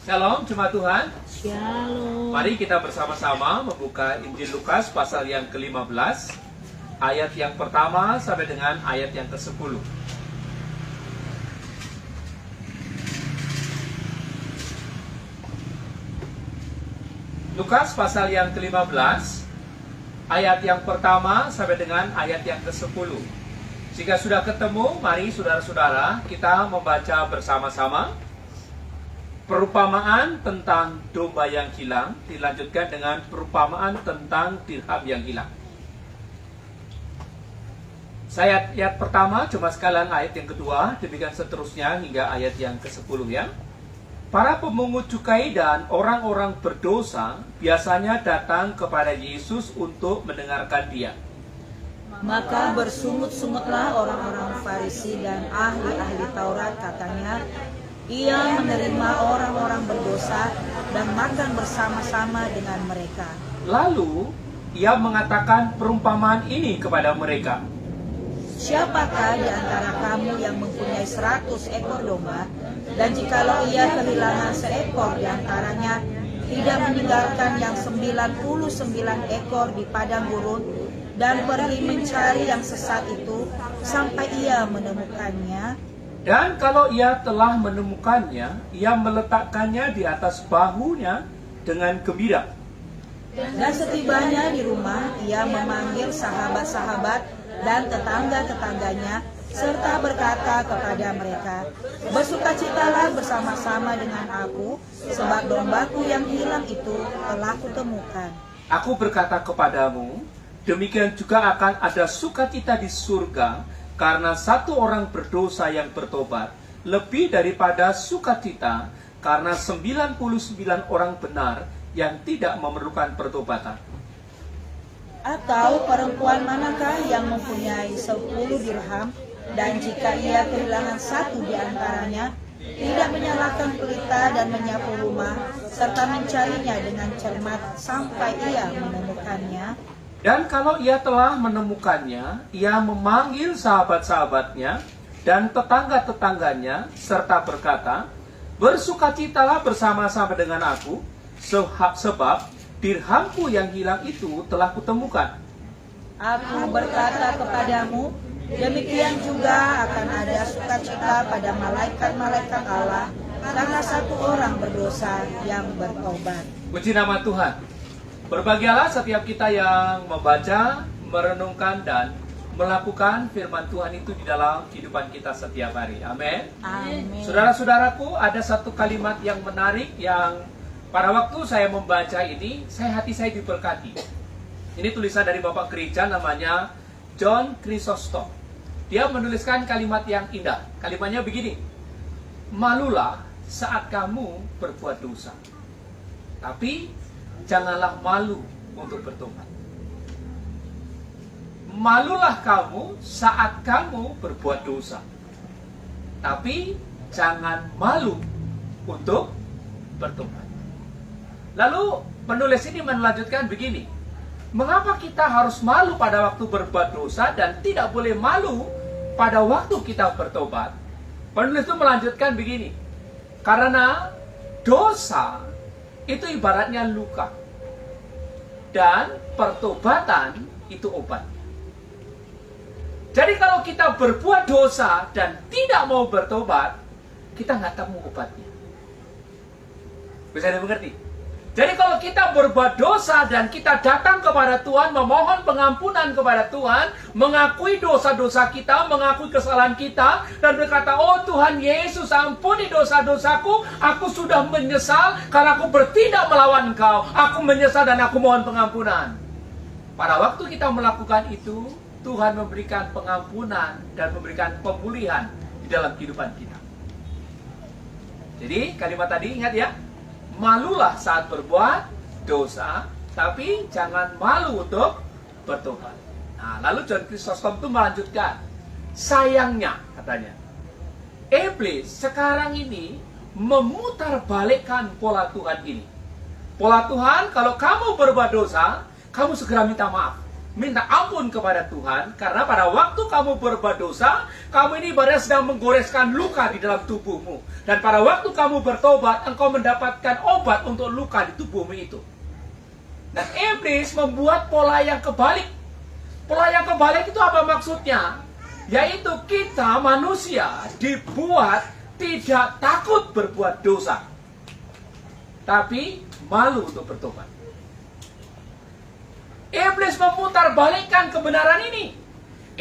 Shalom, jemaat Tuhan. Shalom. Mari kita bersama-sama membuka Injil Lukas pasal yang ke-15, ayat yang pertama sampai dengan ayat yang ke-10. Lukas pasal yang ke-15, ayat yang pertama sampai dengan ayat yang ke-10. Jika sudah ketemu, mari saudara-saudara kita membaca bersama-sama. Perumpamaan tentang domba yang hilang dilanjutkan dengan perumpamaan tentang dirham yang hilang. Ayat pertama cuma sekalian ayat yang kedua, demikian seterusnya hingga ayat yang ke-10 ya. Para pemungut cukai dan orang-orang berdosa biasanya datang kepada Yesus untuk mendengarkan dia. Maka bersungut-sungutlah orang-orang Farisi dan ahli-ahli Taurat, katanya, ia menerima orang-orang berdosa dan makan bersama-sama dengan mereka. Lalu ia mengatakan perumpamaan ini kepada mereka. Siapakah di antara kamu yang mempunyai 100 ekor domba, dan jikalau ia kehilangan seekor di antaranya, tidak meninggalkan yang 99 ekor di padang gurun, dan pergi mencari yang sesat itu sampai ia menemukannya? Dan kalau ia telah menemukannya, ia meletakkannya di atas bahunya dengan gembira. Dan setibanya di rumah, ia memanggil sahabat-sahabat dan tetangga-tetangganya, serta berkata kepada mereka, bersukacitalah bersama-sama dengan aku, sebab dombaku yang hilang itu telah kutemukan. Aku berkata kepadamu, demikian juga akan ada sukacita di surga, karena satu orang berdosa yang bertobat, lebih daripada sukacita karena 99 orang benar yang tidak memerlukan pertobatan. Atau perempuan manakah yang mempunyai 10 dirham, dan jika ia kehilangan satu di antaranya, tidak menyalakan pelita dan menyapu rumah, serta mencarinya dengan cermat sampai ia menemukannya? Dan kalau ia telah menemukannya, ia memanggil sahabat-sahabatnya dan tetangga-tetangganya, serta berkata, bersukacitalah bersama-sama dengan aku, sebab dirhamku yang hilang itu telah kutemukan. Aku berkata kepadamu, demikian juga akan ada sukacita pada malaikat-malaikat Allah, karena satu orang berdosa yang bertobat. Puji nama Tuhan. Berbahagialah setiap kita yang membaca, merenungkan, dan melakukan firman Tuhan itu di dalam kehidupan kita setiap hari. Amin. Amin. Saudara-saudaraku, ada satu kalimat yang menarik yang pada waktu saya membaca ini, hati saya diberkati. Ini tulisan dari Bapak Gereja namanya John Chrysostom. Dia menuliskan kalimat yang indah. Kalimatnya begini, malulah saat kamu berbuat dosa, tapi janganlah malu untuk bertobat. Malulah kamu saat kamu berbuat dosa, tapi jangan malu untuk bertobat. Lalu penulis ini melanjutkan begini, mengapa kita harus malu pada waktu berbuat dosa dan tidak boleh malu pada waktu kita bertobat? Penulis itu melanjutkan begini, karena dosa itu ibaratnya luka, dan pertobatan itu obat. Jadi kalau kita berbuat dosa dan tidak mau bertobat, kita nggak tahu obatnya. Bisa dimengerti? Jadi kalau kita berbuat dosa dan kita datang kepada Tuhan, memohon pengampunan kepada Tuhan, mengakui dosa-dosa kita, mengakui kesalahan kita, dan berkata, oh Tuhan Yesus, ampuni dosa-dosaku, aku sudah menyesal karena aku bertindak melawan Engkau, aku menyesal dan aku mohon pengampunan. Pada waktu kita melakukan itu, Tuhan memberikan pengampunan dan memberikan pemulihan di dalam kehidupan kita. Jadi kalimat tadi ingat ya, malulah saat berbuat dosa, tapi jangan malu untuk bertobat. Nah, lalu John Chrysostom itu melanjutkan, sayangnya katanya, iblis sekarang ini memutarbalikkan pola Tuhan ini. Pola Tuhan, kalau kamu berbuat dosa, kamu segera minta maaf. minta ampun kepada Tuhan, karena pada waktu kamu berbuat dosa, kamu ini ibaratnya sedang menggoreskan luka di dalam tubuhmu. Dan pada waktu kamu bertobat, engkau mendapatkan obat untuk luka di tubuhmu itu. Nah, iblis membuat pola yang kebalik. Pola yang kebalik itu apa maksudnya? Yaitu kita manusia dibuat tidak takut berbuat dosa, tapi malu untuk bertobat. Iblis memutarbalikkan kebenaran ini.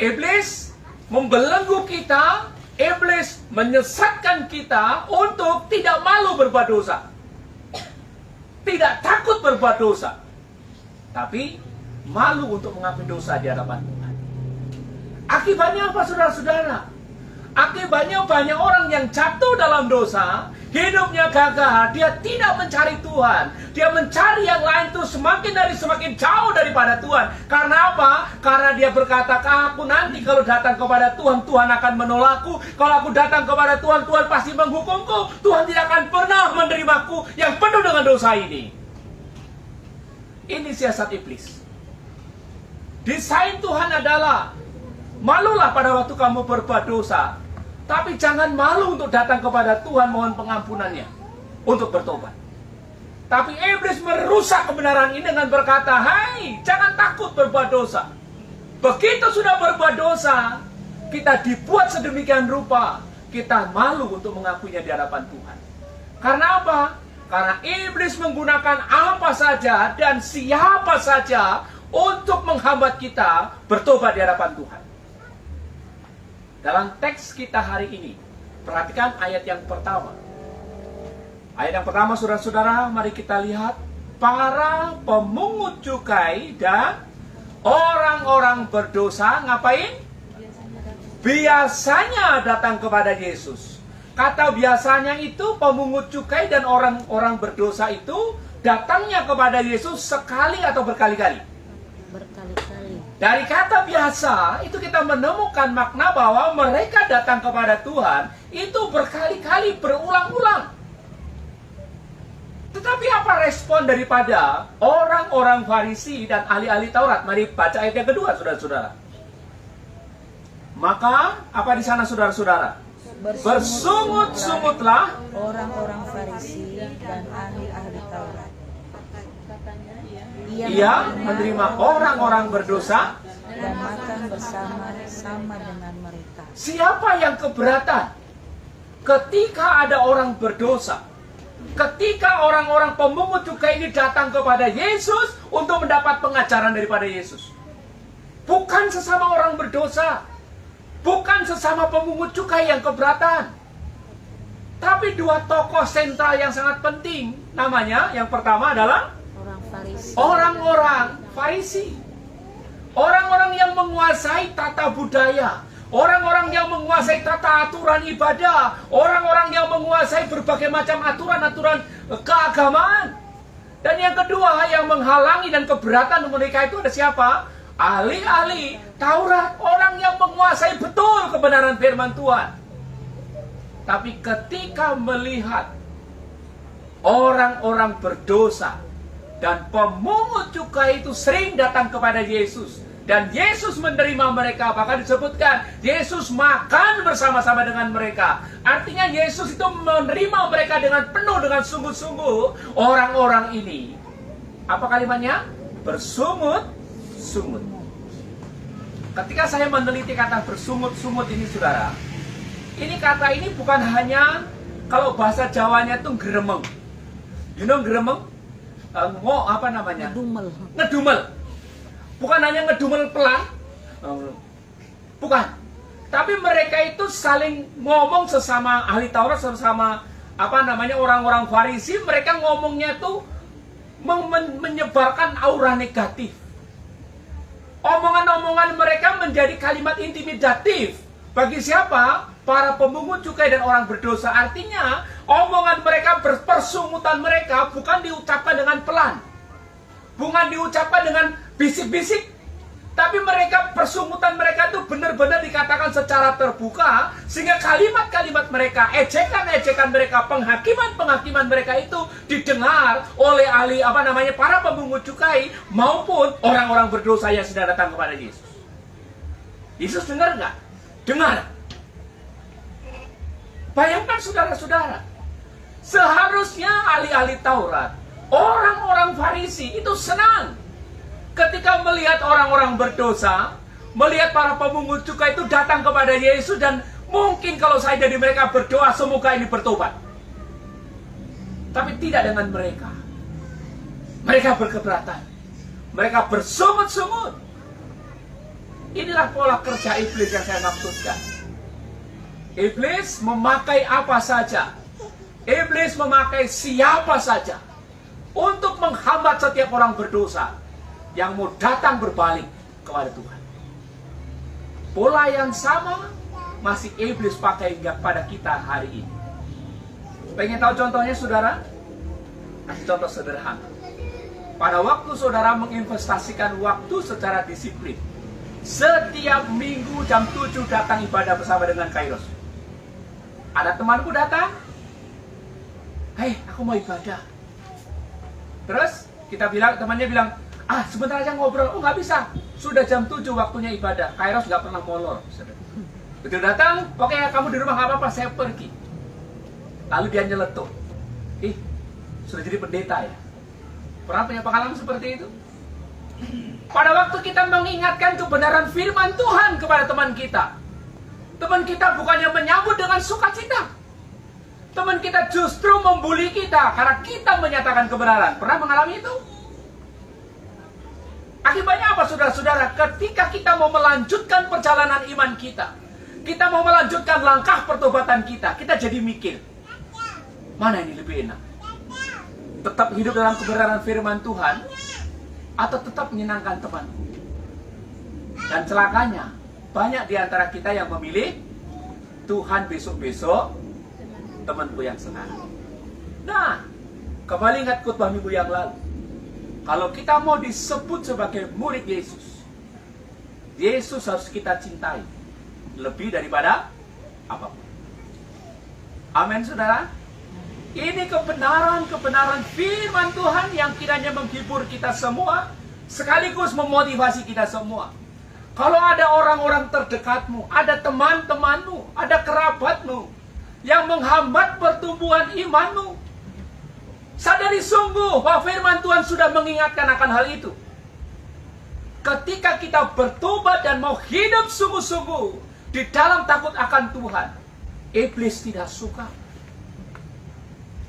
Iblis membelenggu kita, iblis menyesatkan kita untuk tidak malu berbuat dosa, tidak takut berbuat dosa, tapi malu untuk mengakui dosa di hadapan Tuhan. Akibatnya apa, saudara-saudara? Akibatnya banyak orang yang jatuh dalam dosa, hidupnya gagal, dia tidak mencari Tuhan. Dia mencari yang lain tuh semakin jauh daripada Tuhan. Karena apa? Karena dia berkata, aku nanti kalau datang kepada Tuhan, Tuhan akan menolakku. Kalau aku datang kepada Tuhan, Tuhan pasti menghukumku. Tuhan tidak akan pernah menerimaku yang penuh dengan dosa ini. Ini siasat iblis. Desain Tuhan adalah, malulah pada waktu kamu berbuat dosa, tapi jangan malu untuk datang kepada Tuhan mohon pengampunannya untuk bertobat. Tapi iblis merusak kebenaran ini dengan berkata, hai, jangan takut berbuat dosa. Begitu sudah berbuat dosa, kita dibuat sedemikian rupa, kita malu untuk mengakuinya di hadapan Tuhan. Karena apa? Karena iblis menggunakan apa saja dan siapa saja untuk menghambat kita bertobat di hadapan Tuhan. Dalam teks kita hari ini, perhatikan ayat yang pertama. Ayat yang pertama, saudara-saudara, mari kita lihat. Para pemungut cukai dan orang-orang berdosa ngapain? Biasanya datang kepada Yesus. Kata biasanya itu pemungut cukai dan orang-orang berdosa itu datangnya kepada Yesus sekali atau berkali-kali? Berkali-kali. Dari kata biasa, itu kita menemukan makna bahwa mereka datang kepada Tuhan itu berkali-kali, berulang-ulang. Tetapi apa respon daripada orang-orang Farisi dan ahli-ahli Taurat? Mari baca ayat yang kedua, saudara-saudara. Maka, apa di sana, saudara-saudara? Bersungut-sungutlah orang-orang Farisi dan ahli-ahli Taurat. Ia menerima orang-orang berdosa dan makan bersama-sama dengan mereka. Siapa yang keberatan ketika ada orang berdosa? Ketika orang-orang pemungut cukai ini datang kepada Yesus untuk mendapat pengajaran daripada Yesus. Bukan sesama orang berdosa, bukan sesama pemungut cukai yang keberatan, tapi dua tokoh sentral yang sangat penting. Namanya, yang pertama adalah orang-orang Farisi. Orang-orang yang menguasai tata budaya, orang-orang yang menguasai tata aturan ibadah, orang-orang yang menguasai berbagai macam aturan-aturan keagamaan. Dan yang kedua yang menghalangi dan keberatan mereka itu ada siapa? Ahli-ahli Taurat, orang yang menguasai betul kebenaran firman Tuhan. Tapi ketika melihat orang-orang berdosa dan pemungut cukai itu sering datang kepada Yesus, dan Yesus menerima mereka, bahkan disebutkan Yesus makan bersama-sama dengan mereka. Artinya Yesus itu menerima mereka dengan penuh, dengan sungguh-sungguh. Orang-orang ini, apa kalimatnya? Bersungut-sungut. Ketika saya meneliti kata bersungut-sungut ini, saudara, ini kata ini bukan hanya, kalau bahasa Jawanya itu geremeng. You know geremeng? Apa namanya? Ngedumel. Bukan hanya ngedumel pelan, bukan. Tapi mereka itu saling ngomong sesama ahli Taurat, sesama orang-orang Farisi. Mereka ngomongnya itu menyebarkan aura negatif. Omongan-omongan mereka menjadi kalimat intimidatif. Bagi siapa? Para pemungut cukai dan orang berdosa. Artinya, omongan mereka, persungutan mereka bukan diucapkan dengan pelan, bukan diucapkan dengan bisik-bisik, Tapi mereka, persungutan mereka itu benar-benar dikatakan secara terbuka, sehingga kalimat-kalimat mereka, ejekan-ejekan mereka, penghakiman-penghakiman mereka itu didengar oleh para pemungut cukai maupun orang-orang berdosa yang sedang datang kepada Yesus. Yesus dengar nggak? Dengar. Bayangkan saudara-saudara, seharusnya ahli-ahli Taurat, orang-orang Farisi itu senang ketika melihat orang-orang berdosa, melihat para pemungut cukai itu datang kepada Yesus, dan mungkin kalau saya jadi mereka berdoa, semoga ini bertobat. Tapi tidak dengan mereka. Mereka berkeberatan. Mereka bersungut-sungut. Inilah pola kerja iblis yang saya maksudkan. Iblis memakai apa saja. Iblis memakai siapa saja untuk menghambat setiap orang berdosa yang mau datang berbalik kepada Tuhan. Pola yang sama masih iblis pakai hingga pada kita hari ini. Pengen tahu contohnya saudara? Kasih contoh sederhana. Pada waktu saudara menginvestasikan waktu secara disiplin, setiap minggu jam 7 datang ibadah bersama dengan Kairos. Ada temanku datang, "Hei, aku mau ibadah." Terus temannya bilang, sebentar aja ngobrol. Oh, nggak bisa. Sudah jam 7 waktunya ibadah. Kairos nggak pernah molor. Betul datang, oke, kamu di rumah nggak apa-apa, saya pergi. Lalu dia nyeletuk. Sudah jadi pendeta ya? Pernah punya pengalaman seperti itu? Pada waktu kita mengingatkan kebenaran firman Tuhan kepada teman kita bukannya menyambut dengan sukacita. Teman kita justru membuli kita karena kita menyatakan kebenaran. Pernah mengalami itu? Akibatnya apa saudara-saudara? Ketika kita mau melanjutkan perjalanan iman kita mau melanjutkan langkah pertobatan kita jadi mikir, mana ini lebih enak? Tetap hidup dalam kebenaran firman Tuhan atau tetap menyenangkan temanku? Dan celakanya, banyak di antara kita yang memilih Tuhan besok-besok, temanku yang sekarang. Nah, kembali ingat khotbah minggu yang lalu. Kalau kita mau disebut sebagai murid Yesus, Yesus harus kita cintai lebih daripada apapun. Amin, saudara. Ini kebenaran firman Tuhan yang kiranya menghibur kita semua, sekaligus memotivasi kita semua. Kalau ada orang-orang terdekatmu, ada teman-temanmu, ada kerabatmu yang menghambat pertumbuhan imanmu, sadari sungguh bahwa firman Tuhan sudah mengingatkan akan hal itu. Ketika kita bertobat dan mau hidup sungguh-sungguh di dalam takut akan Tuhan, iblis tidak suka.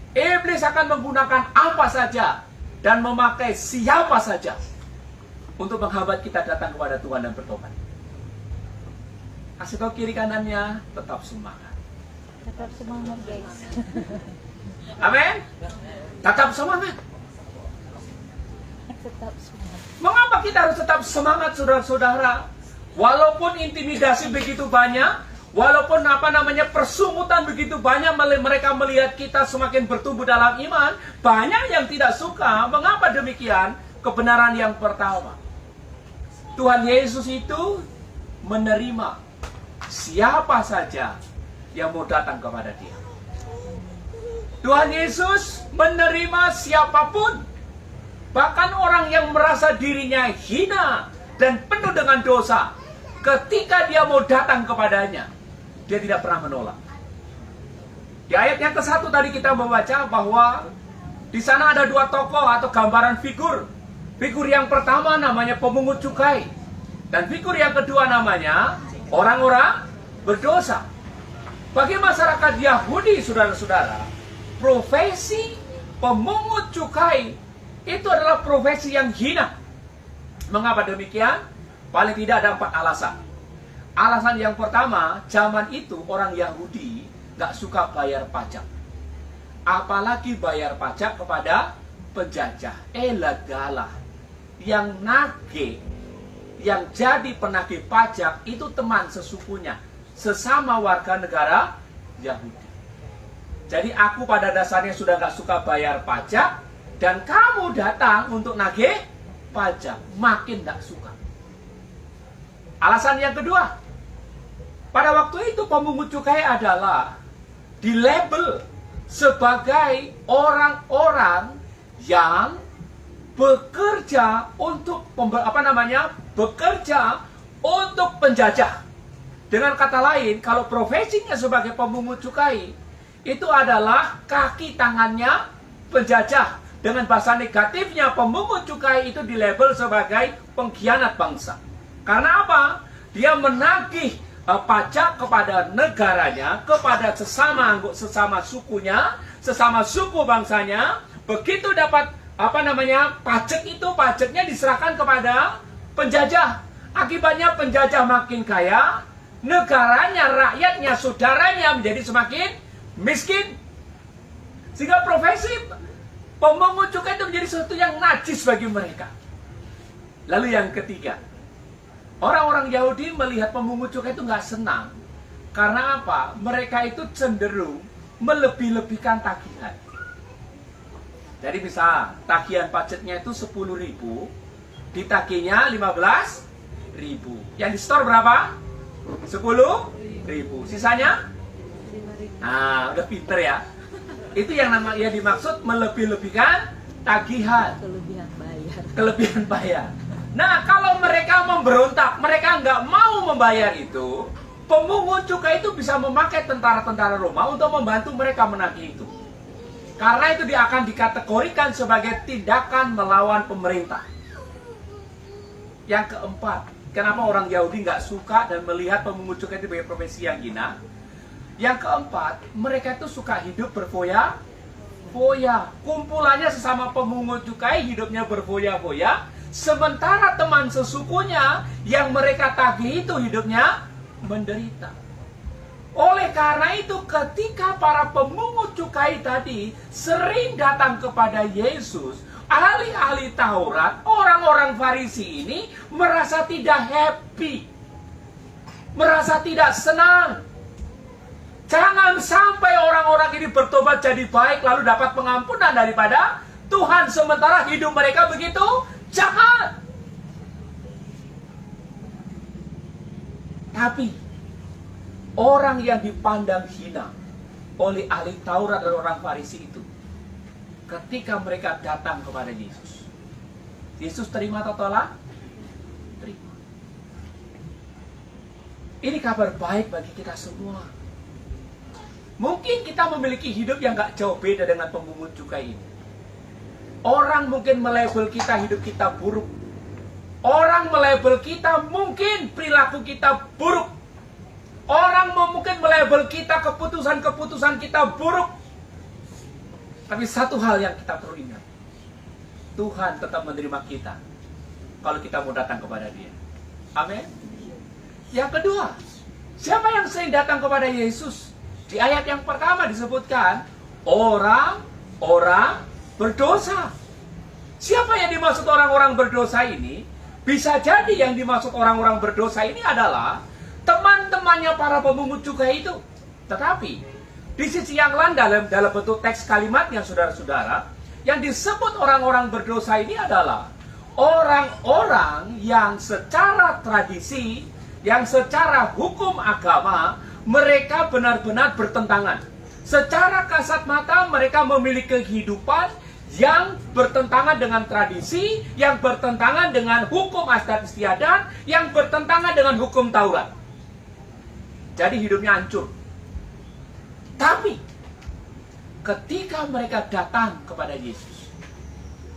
Iblis akan menggunakan apa saja dan memakai siapa saja untuk menghambat kita datang kepada Tuhan dan bertobat. Kasih tahu kiri kanannya, tetap semangat. Tetap semangat, guys. Amin. Tetap semangat. Tetap semangat. Mengapa kita harus tetap semangat, saudara-saudara? Walaupun intimidasi begitu banyak, walaupun persungutan begitu banyak, mereka melihat kita semakin bertumbuh dalam iman, banyak yang tidak suka. Mengapa demikian? Kebenaran yang pertama, Tuhan Yesus itu menerima siapa saja yang mau datang kepada Dia. Tuhan Yesus menerima siapapun, bahkan orang yang merasa dirinya hina dan penuh dengan dosa. Ketika dia mau datang kepadanya, dia tidak pernah menolak. Di ayat yang ke-1 tadi kita membaca bahwa di sana ada dua tokoh atau gambaran figur. Figur yang pertama namanya pemungut cukai, dan figur yang kedua namanya orang-orang berdosa. Bagi masyarakat Yahudi, saudara-saudara, profesi pemungut cukai itu adalah profesi yang hina. Mengapa demikian? Paling tidak ada 4 alasan. Alasan yang pertama, zaman itu orang Yahudi gak suka bayar pajak. Apalagi bayar pajak kepada penjajah. Eladalah. Yang nagih, yang jadi penagih pajak itu teman sesukunya, sesama warga negara Yahudi. Jadi aku pada dasarnya sudah gak suka bayar pajak, dan kamu datang untuk nagih pajak, makin gak suka. Alasan yang kedua, pada waktu itu pemungut cukai adalah dilabel sebagai orang-orang yang bekerja untuk bekerja untuk penjajah. Dengan kata lain, kalau profesinya sebagai pemungut cukai, itu adalah kaki tangannya penjajah. Dengan bahasa negatifnya, pemungut cukai itu dilabel sebagai pengkhianat bangsa. Karena apa? Dia menagih pajak kepada negaranya, kepada sesama sukunya, sesama suku bangsanya. Begitu dapat pajak itu, pajaknya diserahkan kepada penjajah. Akibatnya penjajah makin kaya, negaranya, rakyatnya, saudaranya menjadi semakin miskin. Sehingga profesi pemungut cukai itu menjadi sesuatu yang najis bagi mereka. Lalu yang ketiga, orang-orang Yahudi melihat pemungut cukai itu nggak senang. Karena apa? Mereka itu cenderung melebih-lebihkan tagihan. Jadi misal, tagihan pajaknya itu 10.000, ditagihnya 15.000. Yang di store berapa? 10.000. Sisanya? Nah, udah pinter ya. Itu yang namanya dimaksud melebih-lebihkan tagihan. Kelebihan bayar. Nah, kalau mereka memberontak, mereka nggak mau membayar itu, pemungut cukai itu bisa memakai tentara-tentara Roma untuk membantu mereka menagih itu. Karena itu dia akan dikategorikan sebagai tindakan melawan pemerintah. Yang keempat, kenapa orang Yahudi nggak suka dan melihat pemungut cukai itu sebagai profesi yang hina? Yang keempat, mereka itu suka hidup berfoya-foya. Kumpulannya sesama pemungut cukai hidupnya berfoya-foya. Sementara teman sesukunya yang mereka tagih itu hidupnya menderita. Oleh karena itu ketika para pemungut cukai tadi sering datang kepada Yesus, ahli-ahli Taurat, orang-orang Farisi ini merasa tidak happy. Merasa tidak senang. Jangan sampai orang-orang ini bertobat jadi baik lalu dapat pengampunan daripada Tuhan, sementara hidup mereka begitu jahat. Tapi orang yang dipandang hina oleh ahli Taurat dan orang Farisi itu, ketika mereka datang kepada Yesus, Yesus terima atau tolak? Terima. Ini kabar baik bagi kita semua. Mungkin kita memiliki hidup yang gak jauh beda dengan pemungut cukai ini. Orang mungkin melabel kita, hidup kita buruk. Orang melabel kita, mungkin perilaku kita buruk. Orang mungkin melabel kita, keputusan-keputusan kita buruk. Tapi satu hal yang kita perlu ingat, Tuhan tetap menerima kita kalau kita mau datang kepada Dia. Amin. Yang kedua, siapa yang sering datang kepada Yesus? Di ayat yang pertama disebutkan orang-orang berdosa. Siapa yang dimaksud orang-orang berdosa ini? Bisa jadi yang dimaksud orang-orang berdosa ini adalah teman-temannya para pemungut cukai itu. Tetapi di sisi yang lain dalam bentuk teks kalimatnya, saudara-saudara, yang disebut orang-orang berdosa ini adalah orang-orang yang secara tradisi, yang secara hukum agama mereka benar-benar bertentangan. Secara kasat mata mereka memiliki kehidupan yang bertentangan dengan tradisi, yang bertentangan dengan hukum adat istiadat, yang bertentangan dengan hukum Taurat. Jadi hidupnya hancur. Tapi ketika mereka datang kepada Yesus,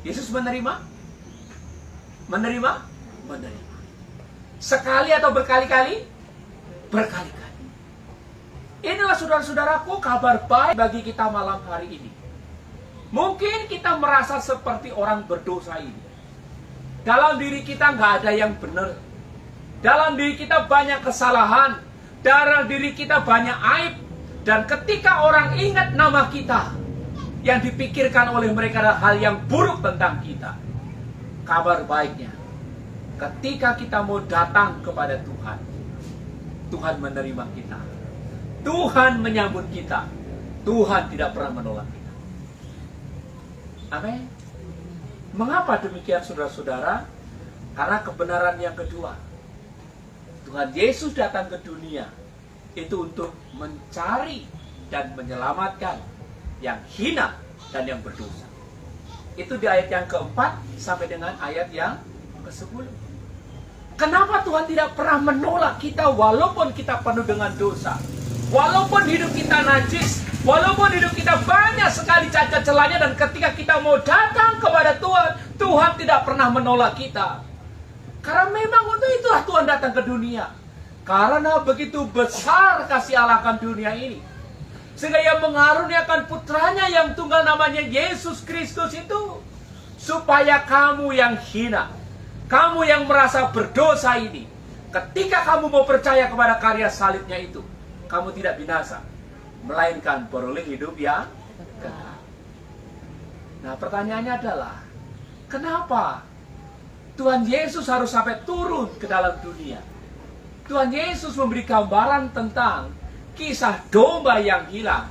Yesus menerima? Menerima? Menerima. Sekali atau berkali-kali? Berkali-kali. Inilah saudara-saudaraku kabar baik bagi kita malam hari ini. Mungkin kita merasa seperti orang berdosa ini. Dalam diri kita nggak ada yang benar. Dalam diri kita banyak kesalahan. Dalam diri kita banyak aib. Dan ketika orang ingat nama kita, yang dipikirkan oleh mereka adalah hal yang buruk tentang kita. Kabar baiknya, ketika kita mau datang kepada Tuhan, Tuhan menerima kita. Tuhan menyambut kita. Tuhan tidak pernah menolak kita. Amin. Mengapa demikian, saudara-saudara? Karena kebenaran yang kedua. Tuhan Yesus datang ke dunia itu untuk mencari dan menyelamatkan yang hina dan yang berdosa. Itu di ayat yang keempat sampai dengan ayat yang ke-10. Kenapa Tuhan tidak pernah menolak kita walaupun kita penuh dengan dosa? Walaupun hidup kita najis, walaupun hidup kita banyak sekali cacat celahnya, dan ketika kita mau datang kepada Tuhan, Tuhan tidak pernah menolak kita. Karena memang untuk itulah Tuhan datang ke dunia. Karena begitu besar kasih Allah akan dunia ini, sehingga Ia mengaruniakan putranya yang tunggal namanya Yesus Kristus itu, supaya kamu yang hina, kamu yang merasa berdosa ini, ketika kamu mau percaya kepada karya salibnya itu, kamu tidak binasa, melainkan beroleh hidup yang kekal. Nah, pertanyaannya adalah, kenapa Tuhan Yesus harus sampai turun ke dalam dunia? Tuhan Yesus memberi gambaran tentang kisah domba yang hilang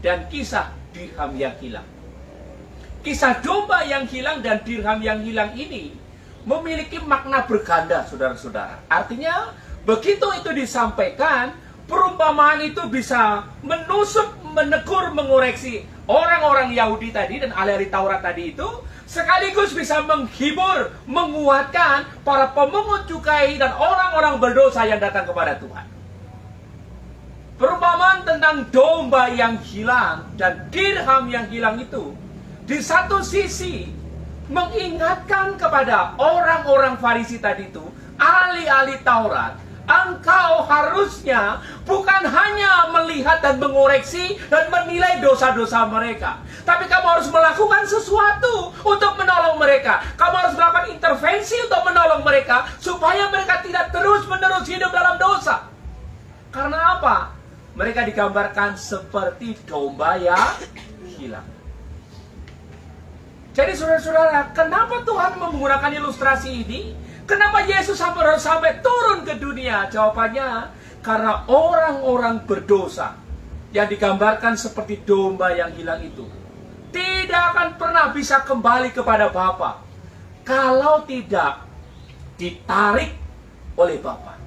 dan kisah dirham yang hilang. Kisah domba yang hilang dan dirham yang hilang ini memiliki makna berganda, saudara-saudara. Artinya, begitu itu disampaikan, perumpamaan itu bisa menusuk, menegur, mengoreksi orang-orang Yahudi tadi dan ahli Taurat tadi itu, sekaligus bisa menghibur, menguatkan para pemungut cukai dan orang-orang berdosa yang datang kepada Tuhan. Perumpamaan tentang domba yang hilang dan dirham yang hilang itu, di satu sisi mengingatkan kepada orang-orang Farisi tadi itu, ahli-ahli Taurat, engkau harusnya bukan hanya melihat dan mengoreksi dan menilai dosa-dosa mereka, tapi kamu harus melakukan sesuatu untuk menolong mereka. Kamu harus melakukan intervensi untuk menolong mereka, supaya mereka tidak terus-menerus hidup dalam dosa. Karena apa? Mereka digambarkan seperti domba yang hilang. Jadi saudara-saudara, kenapa Tuhan menggunakan ilustrasi ini? Kenapa Yesus harus sampai turun ke dunia? Jawabannya, karena orang-orang berdosa yang digambarkan seperti domba yang hilang itu tidak akan pernah bisa kembali kepada Bapa kalau tidak ditarik oleh Bapa.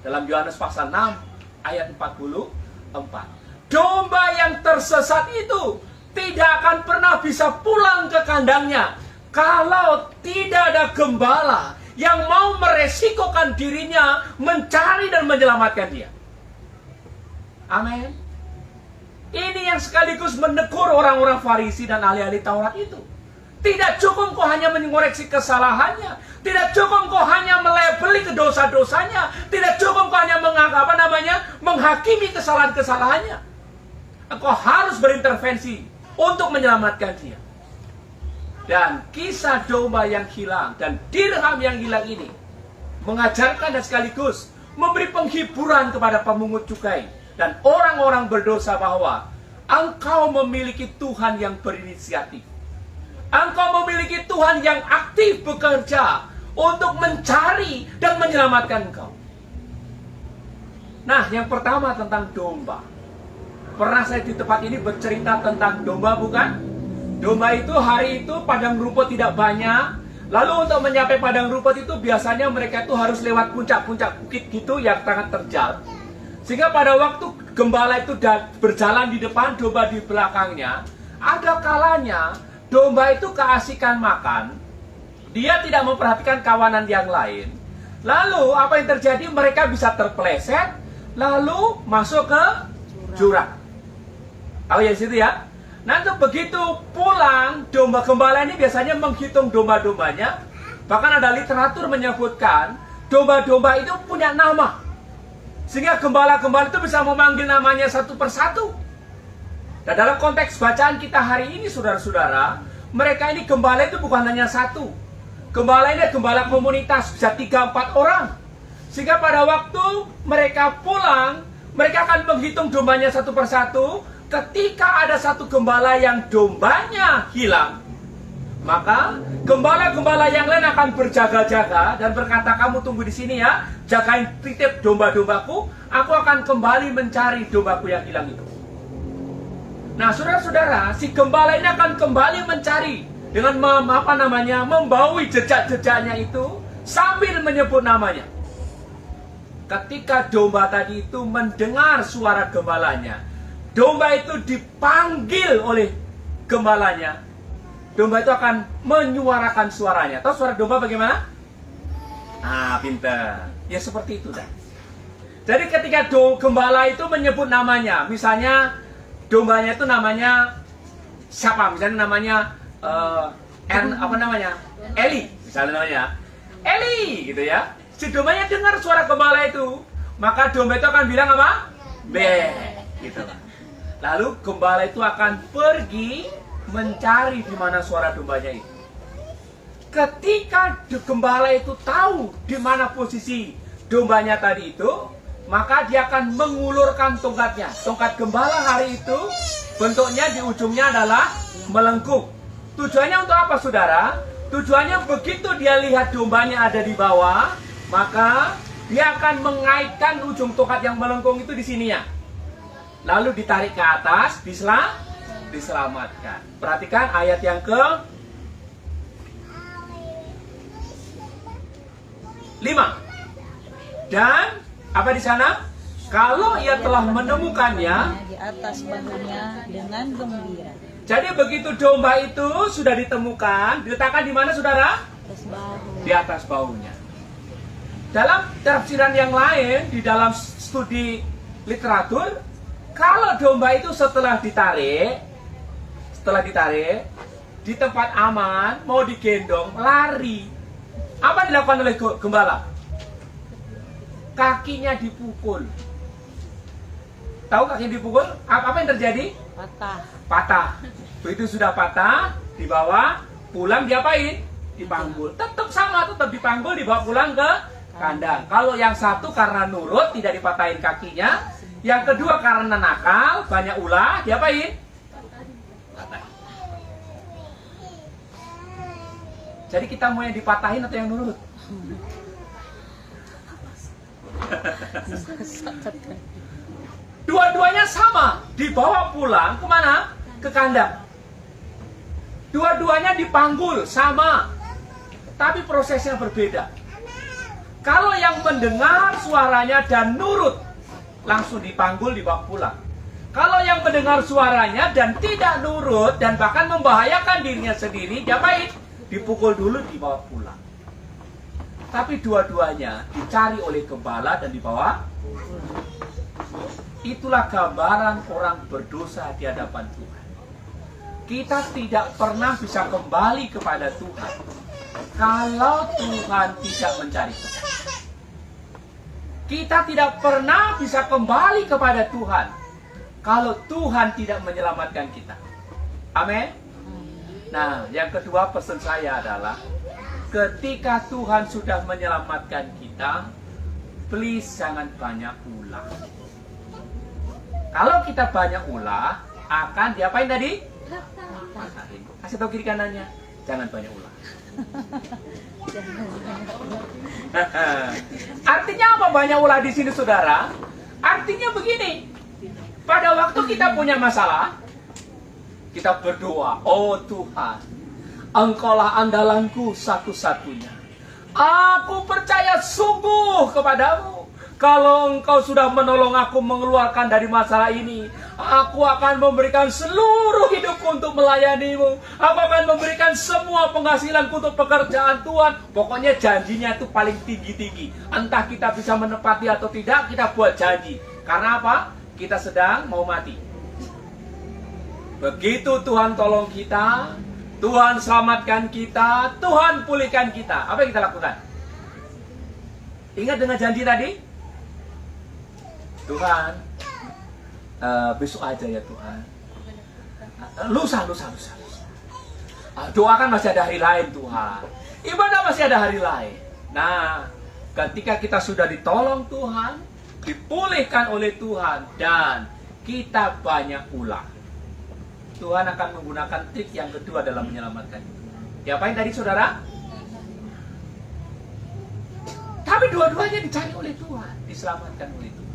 Dalam Yohanes pasal 6 ayat 44. Domba yang tersesat itu tidak akan pernah bisa pulang ke kandangnya kalau tidak ada gembala yang mau meresikokan dirinya mencari dan menyelamatkan dia. Amin. Ini yang sekaligus menegur orang-orang Farisi dan ahli-ahli Taurat itu. Tidak cukup kau hanya mengoreksi kesalahannya, tidak cukup kau hanya melabeli kedosa-dosanya, tidak cukup kau hanya menghakimi kesalahan-kesalahannya. Engkau harus berintervensi untuk menyelamatkan dia. Dan kisah domba yang hilang dan dirham yang hilang ini mengajarkan dan sekaligus memberi penghiburan kepada pemungut cukai dan orang-orang berdosa bahwa engkau memiliki Tuhan yang berinisiatif. Engkau memiliki Tuhan yang aktif bekerja untuk mencari dan menyelamatkan engkau. Nah, yang pertama tentang domba. Pernah saya di tempat ini bercerita tentang domba, bukan? Domba itu hari itu padang rumput tidak banyak. Lalu untuk mencapai padang rumput itu biasanya mereka itu harus lewat puncak-puncak bukit gitu yang sangat terjal. Sehingga pada waktu gembala itu berjalan di depan, domba di belakangnya, ada kalanya domba itu keasikan makan. Dia tidak memperhatikan kawanan yang lain. Lalu apa yang terjadi? Mereka bisa terpeleset, lalu masuk ke jurang. Tahu ya situ ya? Nanti begitu pulang, domba gembala ini biasanya menghitung domba-dombanya. Bahkan ada literatur menyebutkan domba-domba itu punya nama, sehingga gembala-gembala itu bisa memanggil namanya satu persatu. Dan dalam konteks bacaan kita hari ini, saudara-saudara, mereka ini gembala itu bukan hanya satu. Gembala ini gembala komunitas, bisa 3-4 orang. Sehingga pada waktu mereka pulang, mereka akan menghitung dombanya satu persatu. Ketika ada satu gembala yang dombanya hilang, maka gembala-gembala yang lain akan berjaga-jaga dan berkata, kamu tunggu di sini ya, jagain titip domba-dombaku, aku akan kembali mencari dombaku yang hilang itu. Nah, saudara-saudara, si gembala ini akan kembali mencari dengan membaui jejak-jejaknya itu sambil menyebut namanya. ketika domba tadi itu mendengar suara gembalanya, domba itu dipanggil oleh gembalanya, domba itu akan menyuarakan suaranya. Tahu suara domba bagaimana? Pintar. Ya seperti itu dah. Jadi ketika gembala itu menyebut namanya, misalnya dombanya itu namanya siapa? Misalnya namanya Eli, misalnya namanya Eli, gitu ya. Si dombanya dengar suara gembala itu, maka domba itu akan bilang apa? Be, gitu. Lalu gembala itu akan pergi mencari di mana suara dombanya itu. Ketika gembala itu tahu di mana posisi dombanya tadi itu, maka dia akan mengulurkan tongkatnya. Tongkat gembala hari itu bentuknya di ujungnya adalah melengkung. Tujuannya untuk apa, saudara? Tujuannya begitu dia lihat dombanya ada di bawah, maka dia akan mengaitkan ujung tongkat yang melengkung itu di sininya. Lalu ditarik ke atas, diselamatkan. Perhatikan ayat yang ke-5. Dan apa di sana? Kalau ia telah menemukannya di atas bahunya dengan gembira. Jadi begitu domba itu sudah ditemukan, diletakkan di mana, saudara? Atas bahu. Di atas bahunya. Dalam tafsiran yang lain, di dalam studi literatur, kalau domba itu setelah ditarik di tempat aman, mau digendong, lari. Apa dilakukan oleh gembala? Kakinya dipukul. Tahu kakinya dipukul? Apa yang terjadi? Patah. Begitu sudah patah, dibawa pulang, diapain? Dipanggul. Tetap sama, tetap dipanggul, dibawa pulang ke kandang. Kalau yang satu karena nurut, tidak dipatahin kakinya. Yang kedua karena nakal, banyak ulah, diapain? Patah. Jadi kita mau yang dipatahin atau yang nurut? Dua-duanya sama, dibawa pulang kemana? Ke kandang. Dua-duanya dipanggul sama, tapi prosesnya berbeda. Kalau yang mendengar suaranya dan nurut, langsung dipanggul, dibawa pulang. Kalau yang mendengar suaranya dan tidak nurut dan bahkan membahayakan dirinya sendiri, diapain? Dipukul dulu, dibawa pulang. Tapi dua-duanya dicari oleh gembala dan dibawa. Itulah gambaran orang berdosa di hadapan Tuhan. Kita tidak pernah bisa kembali kepada Tuhan kalau Tuhan tidak mencari kita. Kita tidak pernah bisa kembali kepada Tuhan kalau Tuhan tidak menyelamatkan kita. Amin. Nah, yang kedua pesan saya adalah ketika Tuhan sudah menyelamatkan kita, please jangan banyak ulah. Kalau kita banyak ulah, akan diapain tadi? Matahin. Kasih tahu kiri kanannya, jangan banyak ulah. Artinya apa banyak ulah di sini, saudara? Artinya begini, pada waktu kita punya masalah, kita berdoa, oh Tuhan, Engkaulah andalanku satu-satunya. Aku percaya sungguh kepadamu. Kalau Engkau sudah menolong aku mengeluarkan dari masalah ini, aku akan memberikan seluruh hidupku untuk melayanimu. Aku akan memberikan semua penghasilanku untuk pekerjaan Tuhan. Pokoknya janjinya itu paling tinggi-tinggi. Entah kita bisa menepati atau tidak, kita buat janji. Karena apa? Kita sedang mau mati. Begitu Tuhan tolong kita, Tuhan selamatkan kita, Tuhan pulihkan kita. Apa yang kita lakukan? Ingat dengan janji tadi? Tuhan, besok aja ya Tuhan. Lusa. Doakan masih ada hari lain Tuhan. Ibadah masih ada hari lain. Nah, ketika kita sudah ditolong Tuhan, dipulihkan oleh Tuhan, dan kita banyak ulah, Tuhan akan menggunakan trik yang kedua dalam menyelamatkan kita. Diapain tadi, saudara? Tapi dua-duanya dicari oleh Tuhan, diselamatkan oleh Tuhan.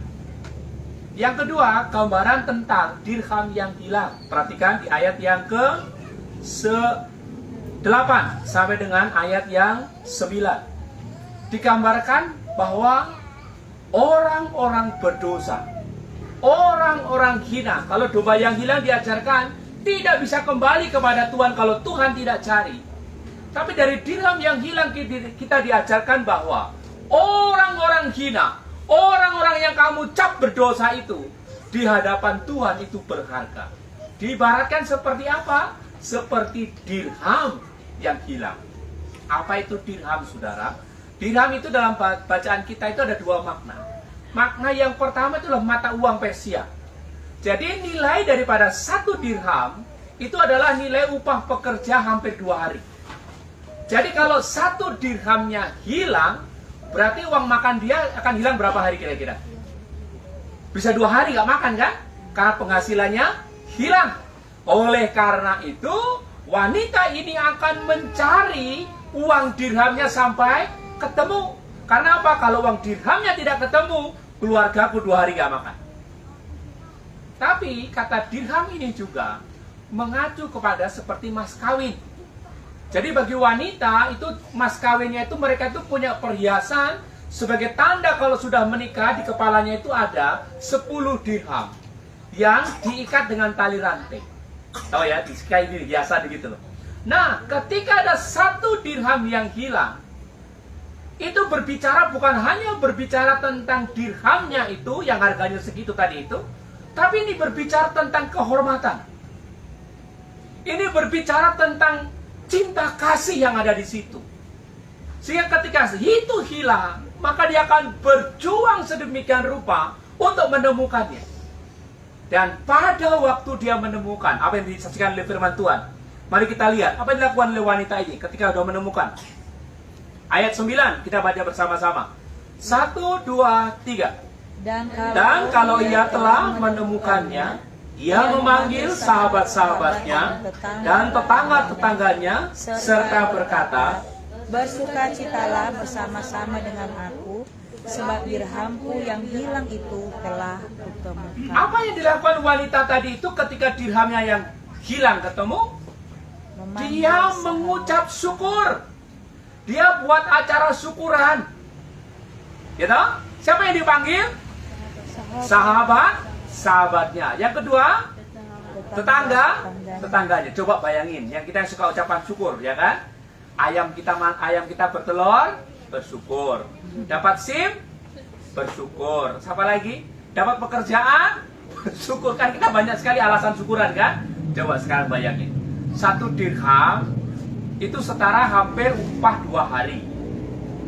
Yang kedua, gambaran tentang dirham yang hilang. Perhatikan di ayat yang ke-8 sampai dengan ayat yang 9. Digambarkan bahwa orang-orang berdosa, orang-orang hina. Kalau domba yang hilang diajarkan tidak bisa kembali kepada Tuhan kalau Tuhan tidak cari. Tapi dari dirham yang hilang kita diajarkan bahwa orang-orang hina, orang-orang yang kamu cap berdosa itu, di hadapan Tuhan itu berharga. Diibaratkan seperti apa? Seperti dirham yang hilang. Apa itu dirham, saudara? Dirham itu dalam bacaan kita itu ada dua makna. Makna yang pertama itu adalah mata uang Persia. Jadi nilai daripada satu dirham itu adalah nilai upah pekerja hampir 2 hari. Jadi kalau satu dirhamnya hilang, berarti uang makan dia akan hilang berapa hari kira-kira? Bisa 2 hari nggak makan kan? Karena penghasilannya hilang. Oleh karena itu, wanita ini akan mencari uang dirhamnya sampai ketemu. Karena apa? Kalau uang dirhamnya tidak ketemu, keluargaku 2 hari nggak makan. Tapi kata dirham ini juga mengacu kepada seperti mas kawin. Jadi bagi wanita itu mas kawinnya itu mereka itu punya perhiasan sebagai tanda kalau sudah menikah. Di kepalanya itu ada 10 dirham yang diikat dengan tali rantai. Tahu ya, kayak gini biasa begitu loh. Nah, ketika ada 1 dirham yang hilang, itu berbicara bukan hanya berbicara tentang dirhamnya itu yang harganya segitu tadi itu, tapi ini berbicara tentang kehormatan. Ini berbicara tentang cinta kasih yang ada di situ. Sehingga ketika itu hilang, maka dia akan berjuang sedemikian rupa untuk menemukannya. Dan pada waktu dia menemukan apa yang disaksikan oleh firman Tuhan, mari kita lihat apa yang dilakukan oleh wanita ini ketika sudah menemukan. Ayat 9 kita baca bersama-sama. 1, 2, 3. Dan kalau ia telah menemukannya, ia memanggil sahabat-sahabatnya dan tetangga-tetangganya serta berkata, bersukacitalah bersama-sama dengan aku, sebab dirhamku yang hilang itu telah kutemukan. Apa yang dilakukan wanita tadi itu ketika dirhamnya yang hilang ketemu? Dia mengucap syukur. Dia buat acara syukuran. Gitu? Siapa yang dipanggil? Sahabatnya. Yang kedua, tetangganya. Coba bayangin, yang kita yang suka ucapan syukur, ya kan? Ayam kita bertelur, bersyukur. Dapat SIM, bersyukur. Siapa lagi? Dapat pekerjaan, bersyukur. Kan kita banyak sekali alasan syukuran kan? Coba sekarang bayangin. 1 dirham itu setara hampir upah 2 hari.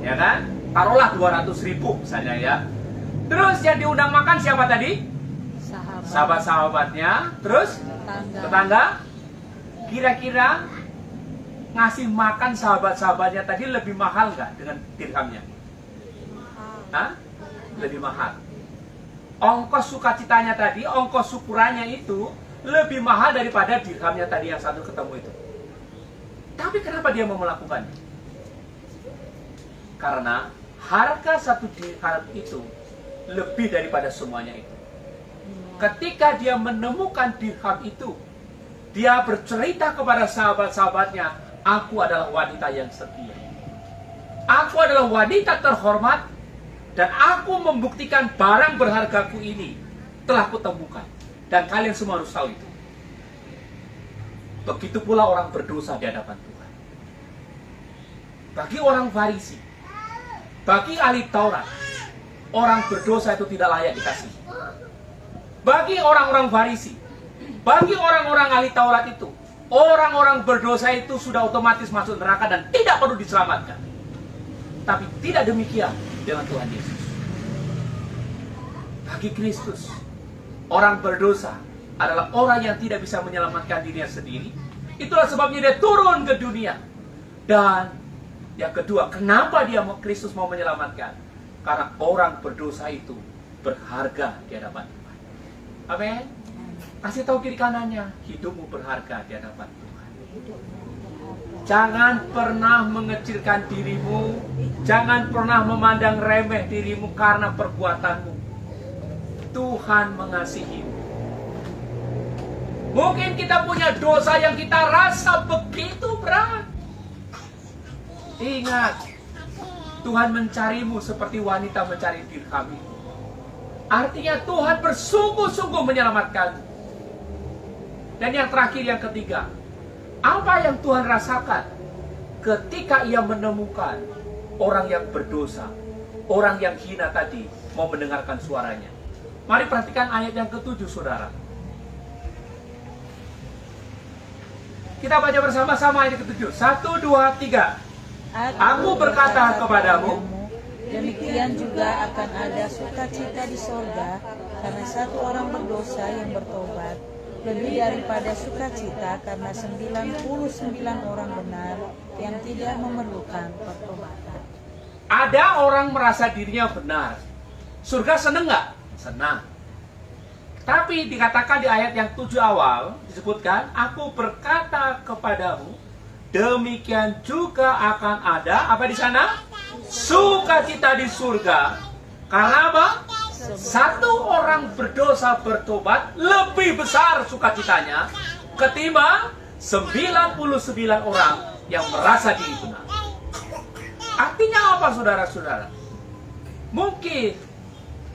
Ya kan? Taruhlah 200.000 misalnya ya. Terus yang diundang makan siapa tadi? Sahabat-sahabatnya. Terus tetangga. Kira-kira ngasih makan sahabat-sahabatnya tadi lebih mahal nggak dengan dirhamnya? Hah? Lebih mahal. Ongkos sukacitanya tadi, ongkos syukurannya itu lebih mahal daripada dirhamnya tadi yang satu ketemu itu. Tapi kenapa dia mau melakukannya? Karena harga 1 dirham itu lebih daripada semuanya itu. Ketika dia menemukan dirham itu, dia bercerita kepada sahabat-sahabatnya, aku adalah wanita yang setia. Aku adalah wanita terhormat, dan aku membuktikan barang berhargaku ini telah kutemukan. Dan kalian semua harus tahu itu. Begitu pula orang berdosa di hadapan Tuhan. Bagi orang Farisi, bagi ahli Taurat, orang berdosa itu tidak layak dikasih. Bagi orang-orang Farisi, bagi orang-orang ahli Taurat itu, orang-orang berdosa itu sudah otomatis masuk neraka dan tidak perlu diselamatkan. Tapi tidak demikian dengan Tuhan Yesus. Bagi Kristus, orang berdosa adalah orang yang tidak bisa menyelamatkan dirinya sendiri. Itulah sebabnya dia turun ke dunia. Dan yang kedua, kenapa Kristus mau menyelamatkan? Karena orang berdosa itu berharga di hadapan Tuhan. Amin. Kasih tahu kiri kanannya, hidupmu berharga di hadapan Tuhan. Jangan pernah mengecilkan dirimu. Jangan pernah memandang remeh dirimu karena perbuatanmu. Tuhan mengasihimu. Mungkin kita punya dosa yang kita rasa begitu berat. Ingat, Tuhan mencarimu seperti wanita mencari dirham itu. Artinya Tuhan bersungguh-sungguh menyelamatkanmu. Dan yang terakhir, yang ketiga, apa yang Tuhan rasakan ketika Ia menemukan orang yang berdosa, orang yang hina tadi mau mendengarkan suaranya. Mari perhatikan ayat yang ke-7, saudara. Kita baca bersama-sama ayat ke-7. 1, 2, 3. Aku berkata kepadamu, demikian juga akan ada sukacita di sorga karena satu orang berdosa yang bertobat, lebih daripada sukacita karena 99 orang benar yang tidak memerlukan pertobatan. Ada orang merasa dirinya benar. Surga senang nggak? Senang. Tapi dikatakan di ayat yang 7 awal, disebutkan, aku berkata kepadamu, demikian juga akan ada, apa di sana? Sukacita di surga. Karena apa? Satu orang berdosa bertobat, lebih besar sukacitanya ketimbang 99 orang yang merasa diri benar. Artinya apa, saudara-saudara? Mungkin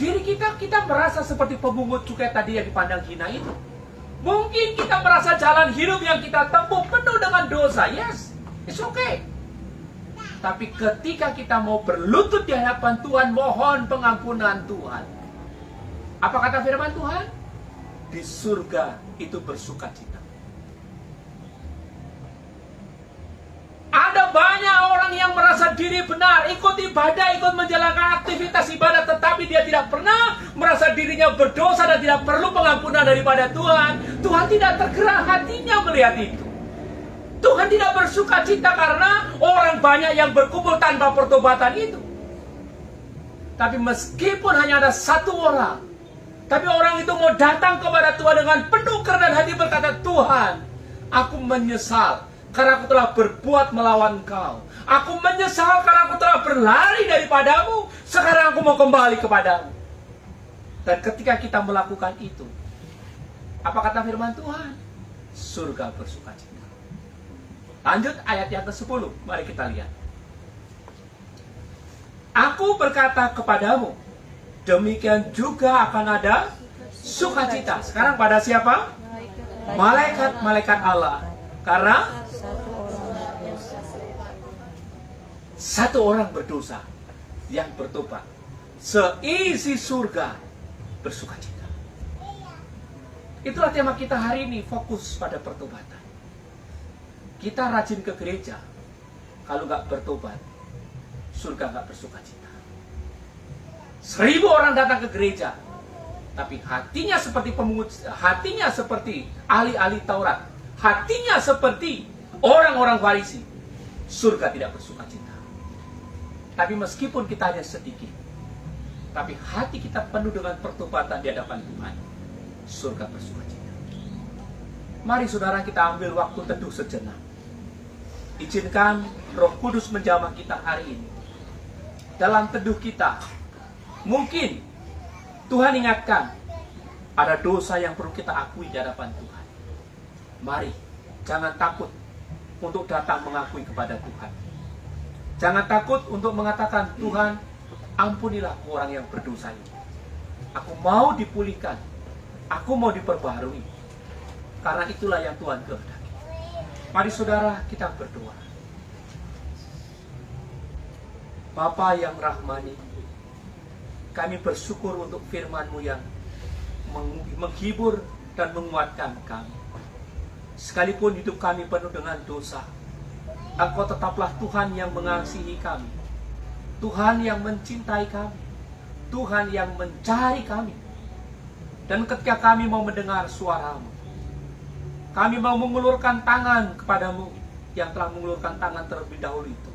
diri kita merasa seperti pemungut cukai tadi yang dipandang hina itu. Mungkin kita merasa jalan hidup yang kita tempuh penuh dengan dosa. Yes, it's okay. Tapi ketika kita mau berlutut di hadapan Tuhan, mohon pengampunan Tuhan, apa kata firman Tuhan? Di surga itu bersukacita. Ada banyak orang yang merasa diri benar, ikut ibadah, ikut menjalankan aktivitas ibadah, tetapi dia tidak pernah merasa dirinya berdosa dan tidak perlu pengampunan daripada Tuhan. Tuhan tidak tergerak hatinya melihat itu. Tuhan tidak bersukacita karena orang banyak yang berkumpul tanpa pertobatan itu. Tapi meskipun hanya ada satu orang, tapi orang itu mau datang kepada Tuhan dengan penuh kerendahan hati berkata, Tuhan, aku menyesal karena aku telah berbuat melawan Engkau. Aku menyesal karena aku telah berlari daripadamu. Sekarang aku mau kembali kepadamu. Dan ketika kita melakukan itu, apa kata firman Tuhan? Surga bersukacita. Lanjut ayat yang ke-10. Mari kita lihat. Aku berkata kepadamu, demikian juga akan ada sukacita. Sekarang pada siapa? Malaikat-malaikat Allah. Karena satu orang berdosa yang bertobat, seisi surga bersukacita. Itulah tema kita hari ini, fokus pada pertobatan. Kita rajin ke gereja, kalau nggak bertobat, surga nggak bersukacita. 1000 orang datang ke gereja, tapi hatinya seperti pemungut, hatinya seperti ahli-ahli Taurat, hatinya seperti orang-orang Farisi, surga tidak bersukacita. Tapi meskipun kita hanya sedikit, tapi hati kita penuh dengan pertobatan di hadapan Tuhan, surga bersukacita. Mari saudara, kita ambil waktu teduh sejenak. Izinkan Roh Kudus menjamah kita hari ini. Dalam teduh kita, mungkin Tuhan ingatkan ada dosa yang perlu kita akui di hadapan Tuhan. Mari, jangan takut untuk datang mengakui kepada Tuhan. Jangan takut untuk mengatakan, Tuhan, ampunilah orang yang berdosa ini. Aku mau dipulihkan, aku mau diperbaharui. Karena itulah yang Tuhan kehendaki. Mari saudara, kita berdoa. Bapa yang rahmani, kami bersyukur untuk firman-Mu yang menghibur dan menguatkan kami. Sekalipun hidup kami penuh dengan dosa, Engkau tetaplah Tuhan yang mengasihi kami, Tuhan yang mencintai kami, Tuhan yang mencari kami. Dan ketika kami mau mendengar suara-Mu, kami mau mengulurkan tangan kepadamu yang telah mengulurkan tangan terlebih dahulu itu.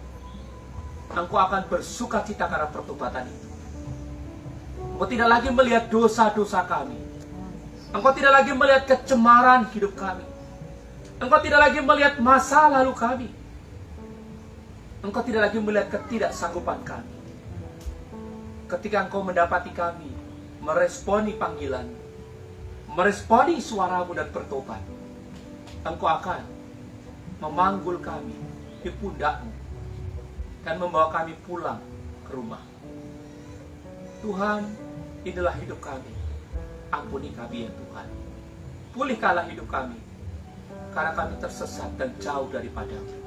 Engkau akan bersukacita karena pertobatan itu. Engkau tidak lagi melihat dosa-dosa kami. Engkau tidak lagi melihat kecemaran hidup kami. Engkau tidak lagi melihat masa lalu kami. Engkau tidak lagi melihat ketidaksanggupan kami. Ketika Engkau mendapati kami meresponi panggilan, meresponi suara-Mu dan bertobat, Engkau akan memanggul kami di pundak-Mu dan membawa kami pulang ke rumah. Tuhan, inilah hidup kami. Ampuni kami ya Tuhan. Pulihkanlah hidup kami, karena kami tersesat dan jauh daripada-Mu.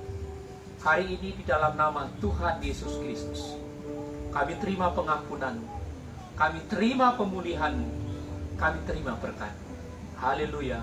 Hari ini di dalam nama Tuhan Yesus Kristus, kami terima pengampunan-Mu, kami terima pemulihan-Mu, kami terima berkat. Haleluya.